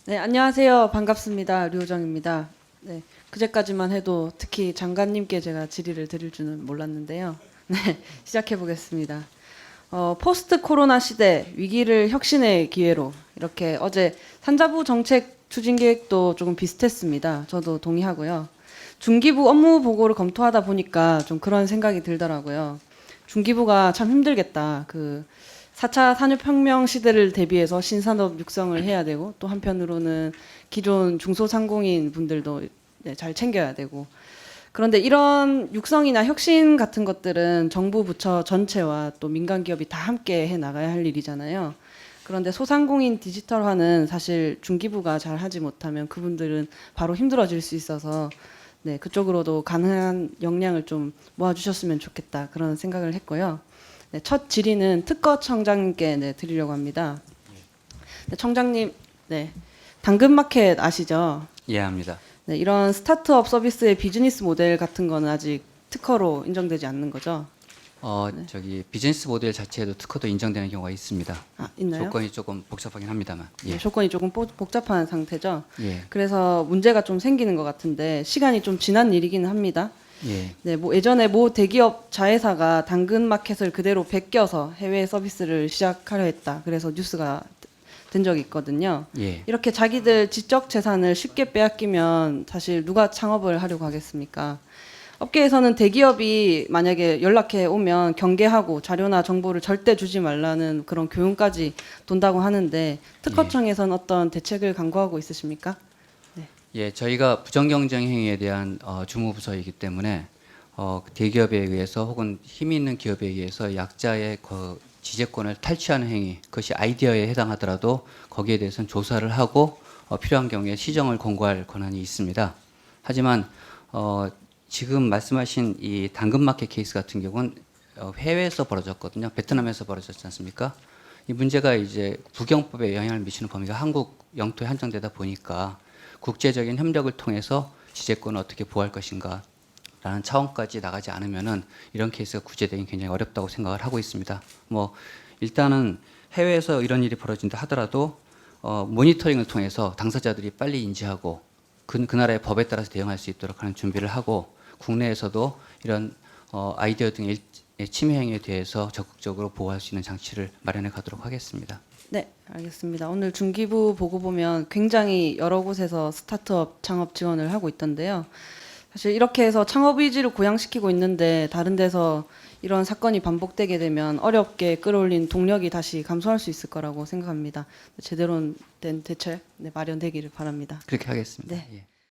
네, 안녕하세요. 반갑습니다. 류호정입니다. 네, 그제까지만 해도 특히 장관님께 제가 질의를 드릴 줄은 몰랐는데요. 네, 시작해 보겠습니다. 포스트 코로나 시대 위기를 혁신의 기회로 이렇게 어제 산자부 정책 추진 계획도 조금 비슷했습니다. 저도 동의하고요. 중기부 업무 보고를 검토하다 보니까 좀 그런 생각이 들더라고요. 중기부가 참 힘들겠다. 그 4차 산업혁명 시대를 대비해서 신산업 육성을 해야 되고 또 한편으로는 기존 중소상공인 분들도 네, 잘 챙겨야 되고 그런데 이런 육성이나 혁신 같은 것들은 정부 부처 전체와 또 민간 기업이 다 함께 해 나가야 할 일이잖아요. 그런데 소상공인 디지털화는 사실 중기부가 잘 하지 못하면 그분들은 바로 힘들어질 수 있어서 네, 그쪽으로도 가능한 역량을 좀 모아주셨으면 좋겠다 그런 생각을 했고요. 네, 첫 질의는 특허청장님께 네, 드리려고 합니다. 네, 청장님, 네, 당근마켓 아시죠? 이해합니다. 네, 이런 스타트업 서비스의 비즈니스 모델 같은 거는 아직 특허로 인정되지 않는 거죠? 저기 비즈니스 모델 자체에도 특허도 인정되는 경우가 있습니다. 아, 있나요? 조건이 조금 복잡하긴 합니다만. 예. 네, 조건이 조금 복잡한 상태죠. 예. 그래서 문제가 좀 생기는 것 같은데 시간이 좀 지난 일이기는 합니다. 예. 네, 뭐 예전에 모 대기업 자회사가 당근마켓을 그대로 베껴서 해외 서비스를 시작하려 했다. 그래서 뉴스가 된 적이 있거든요. 예. 이렇게 자기들 지적 재산을 쉽게 빼앗기면 사실 누가 창업을 하려고 하겠습니까? 업계에서는 대기업이 만약에 연락해 오면 경계하고 자료나 정보를 절대 주지 말라는 그런 교훈까지 돈다고 하는데 특허청에서는 어떤 대책을 강구하고 있으십니까? 예. 저희가 부정경쟁 행위에 대한 주무부서이기 때문에 대기업에 의해서 혹은 힘이 있는 기업에 의해서 약자의 지재권을 탈취하는 행위, 그것이 아이디어에 해당하더라도 거기에 대해서는 조사를 하고 필요한 경우에 시정을 권고할 권한이 있습니다. 하지만 지금 말씀하신 이 당근마켓 케이스 같은 경우는 해외에서 벌어졌거든요. 베트남에서 벌어졌지 않습니까? 이 문제가 이제 부경법에 영향을 미치는 범위가 한국 영토에 한정되다 보니까 국제적인 협력을 통해서 지재권을 어떻게 보호할 것인가 라는 차원까지 나가지 않으면은 이런 케이스가 구제되기 굉장히 어렵다고 생각을 하고 있습니다. 뭐 일단은 해외에서 이런 일이 벌어진다 하더라도 모니터링을 통해서 당사자들이 빨리 인지하고 그 나라의 법에 따라서 대응할 수 있도록 하는 준비를 하고 국내에서도 이런 아이디어 등의 침해 행위에 대해서 적극적으로 보호할 수 있는 장치를 마련해 가도록 하겠습니다. 네, 알겠습니다. 오늘 중기부 보고 보면 굉장히 여러 곳에서 스타트업 창업 지원을 하고 있던데요. 사실 이렇게 해서 창업 의지를 고양시키고 있는데 다른 데서 이런 사건이 반복되게 되면 어렵게 끌어올린 동력이 다시 감소할 수 있을 거라고 생각합니다. 제대로 된 대책 마련되기를 바랍니다. 그렇게 하겠습니다. 네. 예.